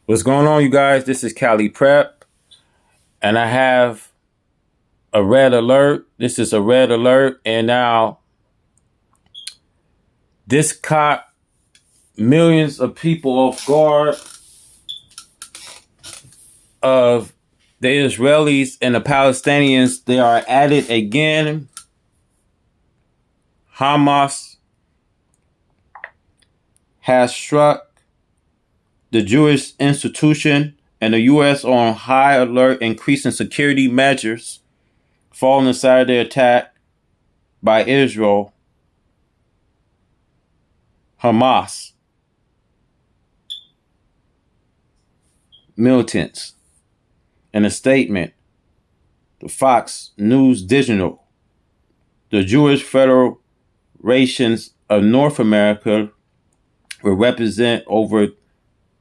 What's going on, you guys? This is Cali Prep, and I have a red alert. This is a red alert, and now this caught millions of people off guard of the Israelis and the Palestinians. They are at it again. Hamas has struck the Jewish institution and the U.S. on high alert, increasing security measures following the Saturday attack by Israel. Hamas militants. In a statement, the Fox News Digital, the Jewish Federations of North America will represent over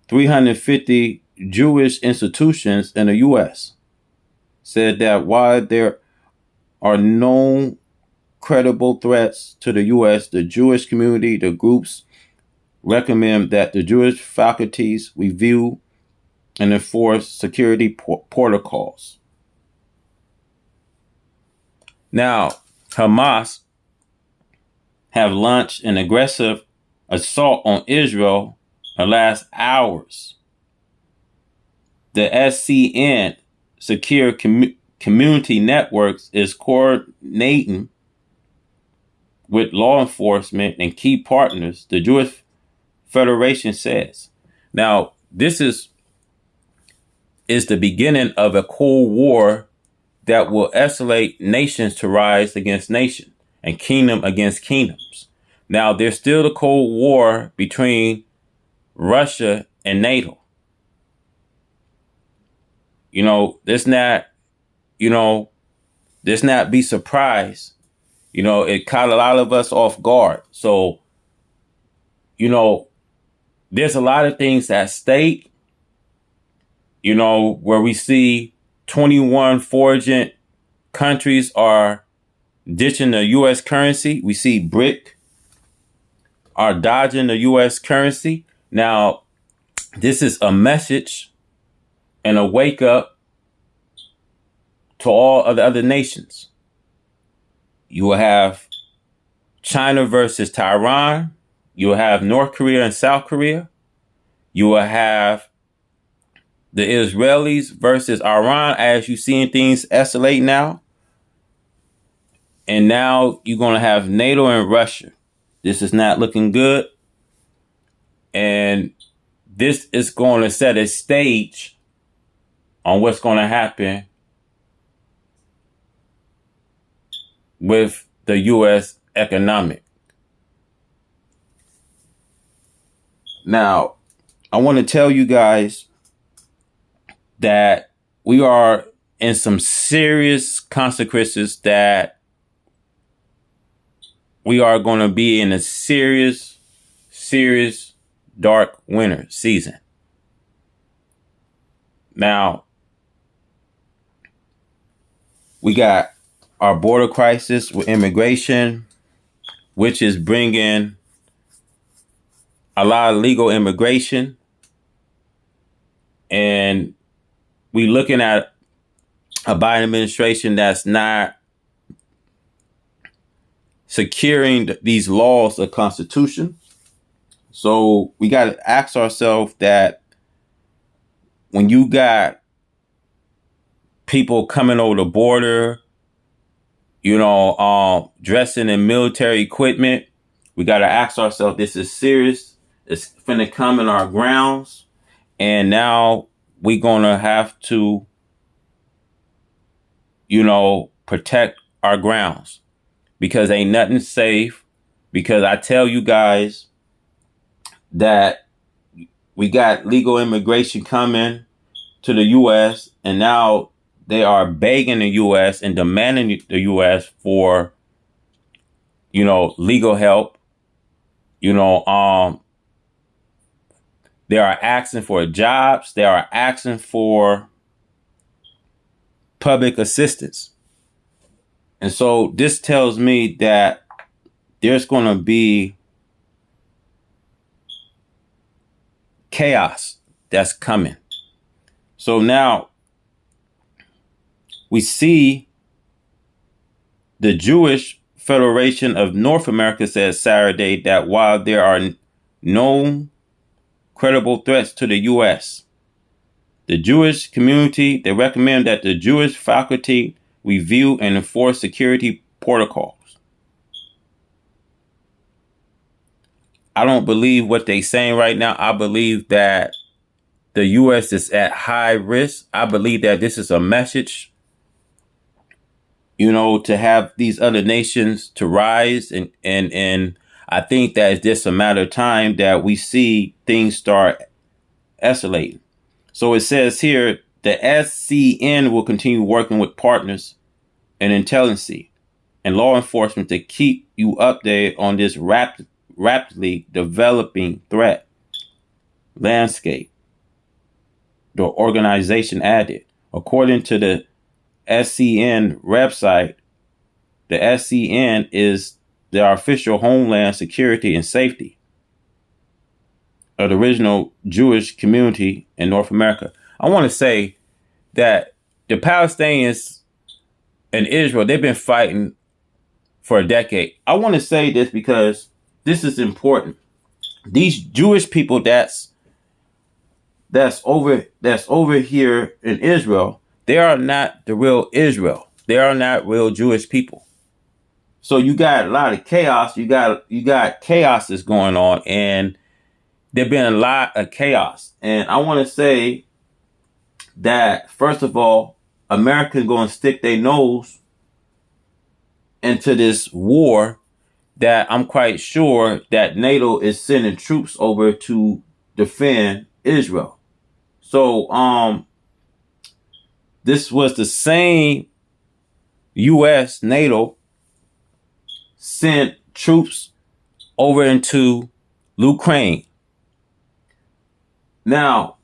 350 Jewish institutions in the U.S., said that while there are no credible threats to the U.S., the Jewish community, the groups recommend that the Jewish faculties review and enforce security protocols. Now, Hamas have launched an aggressive assault on Israel in the last hours. The SCN, Secure Community Networks, is coordinating with law enforcement and key partners, the Jewish Federation says. Now, this is the beginning of a Cold War that will escalate nations to rise against nation and kingdom against kingdoms. Now, there's still the Cold War between Russia and NATO. Let's not be surprised. It caught a lot of us off guard. So, there's a lot of things at stake, where we see 21 foreign countries are ditching the U.S. currency. We see BRIC are dodging the U.S. currency. Now, this is a message and a wake up to all of the other nations. You will have China versus Taiwan. You will have North Korea and South Korea. You will have the Israelis versus Iran, as you seeing things escalate now. And now you're going to have NATO and Russia. This is not looking good. And this is going to set a stage on what's going to happen with the U.S. economic. Now, I want to tell you guys that we are in some serious consequences, that we are going to be in a serious dark winter season. Now, we got our border crisis with immigration, which is bringing a lot of legal immigration. And we looking at a Biden administration that's not securing these laws of Constitution. So we got to ask ourselves that when you got people coming over the border, dressing in military equipment, we got to ask ourselves, this is serious. It's finna come in our grounds. And now we're going to have to, protect our grounds, because ain't nothing safe. Because I tell you guys that we got legal immigration coming to the U.S. and now they are begging the U.S. and demanding the U.S. for, legal help. They are asking for jobs. They are asking for public assistance. And so this tells me that there's going to be chaos that's coming. So now we see the Jewish Federation of North America said Saturday that while there are no credible threats to the U.S., the Jewish community, they recommend that the Jewish faculty review and enforce security protocols. I don't believe what they're saying right now. I believe that the U.S. is at high risk. I believe that this is a message, to have these other nations to rise. And I think that it's just a matter of time that we see things start escalating. So it says here, the SCN will continue working with partners and intelligence and law enforcement to keep you updated on this rapidly developing threat landscape, the organization added. According to the SCN website, the SCN is the official Homeland Security and Safety of the original Jewish community in North America. I want to say that the Palestinians and Israel, they've been fighting for a decade. I want to say this because this is important. These Jewish people that's over here in Israel, they are not the real Israel. They are not real Jewish people. So you got a lot of chaos. You got chaos that's going on, and there's been a lot of chaos. And I want to say that, first of all, Americans going to stick their nose into this war that I'm quite sure that NATO is sending troops over to defend Israel. So this was the same U.S. NATO sent troops over into Ukraine. Now,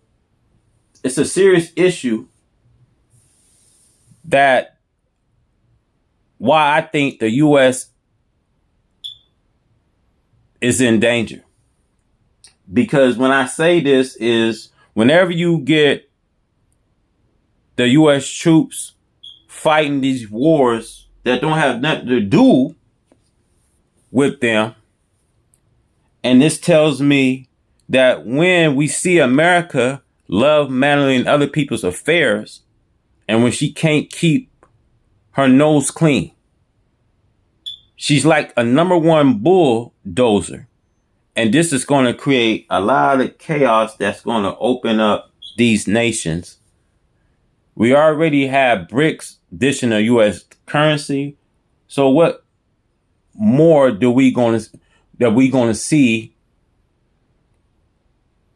it's a serious issue that why I think the U.S. is in danger. Because when I say this is whenever you get the U.S. troops fighting these wars that don't have nothing to do with them, and this tells me that when we see America love meddling other people's affairs, and when she can't keep her nose clean, she's like a number one bulldozer. And this is going to create a lot of chaos that's going to open up these nations. We already have BRICS dishing a U.S. currency. So what more that we going to see?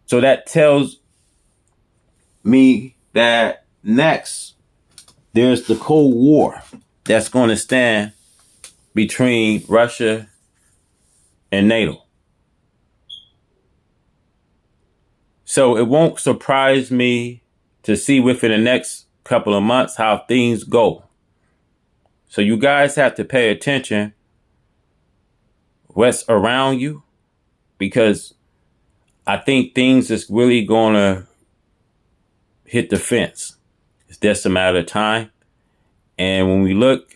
So that tells me that next there's the Cold War that's going to stand between Russia and NATO. So it won't surprise me to see within the next couple of months how things go. So you guys have to pay attention what's around you, because I think things is really going to hit the fence. It's just a matter of time. And when we look,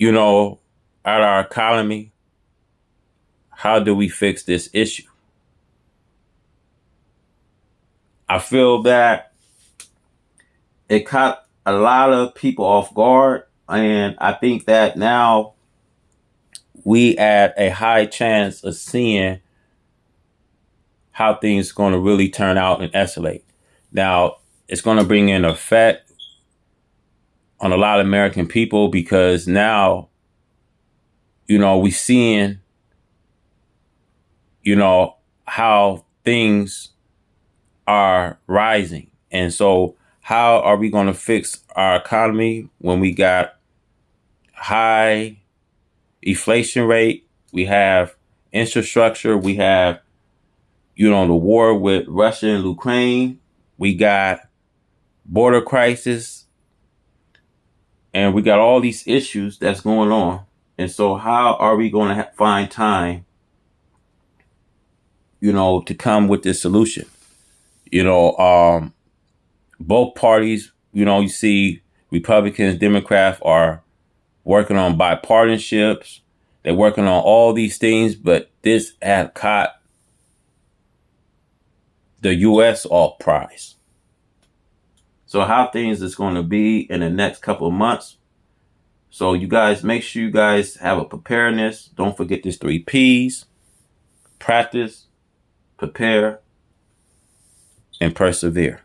at our economy, how do we fix this issue? I feel that it caught a lot of people off guard. And I think that now we at a high chance of seeing how things are going to really turn out and escalate. Now, it's going to bring in effect on a lot of American people, because now, we seeing, how things are rising. And so how are we going to fix our economy when we got high inflation rate? We have infrastructure. We have, the war with Russia and Ukraine. We got border crisis. And we got all these issues that's going on. And so how are we going to find time to come with this solution. Both parties, you see Republicans, Democrats are working on bipartisanships. They're working on all these things, but this had caught the U.S. off prize. So how things is going to be in the next couple of months. So you guys, make sure you guys have a preparedness. Don't forget these 3 P's: practice, prepare, and persevere.